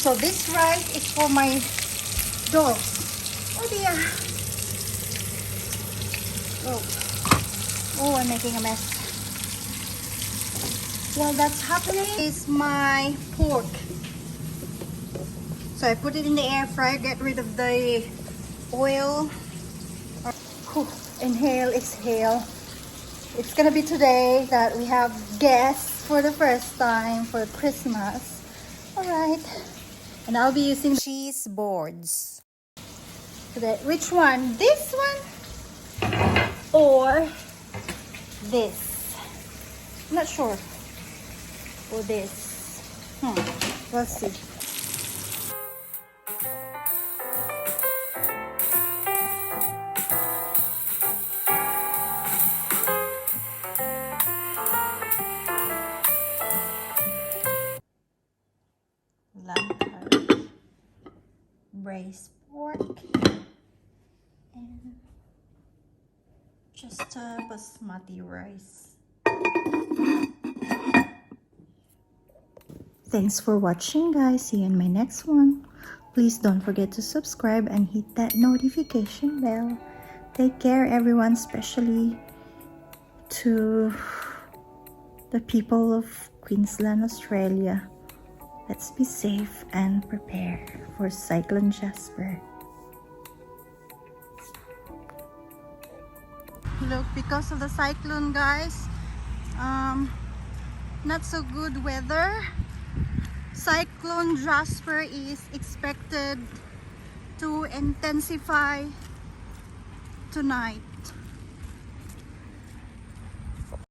So this rice is for my dogs. Oh dear. Oh, I'm making a mess. While that's happening is my pork. So I put it in the air fryer, get rid of the oil. Inhale, exhale. It's gonna be today that we have guests for the first time for Christmas. Alright. And I'll be using cheese boards. Today. Which one? This one? Or this? I'm not sure. Or this. Let's see. Landfall, braised pork, and just basmati rice. Thanks for watching, guys. See you in my next one. Please don't forget to subscribe and hit that notification bell. Take care, everyone, especially to the people of Queensland, Australia. Let's be safe and prepare for Cyclone Jasper. Look, because of the cyclone, guys, not so good weather. Cyclone Jasper is expected to intensify tonight.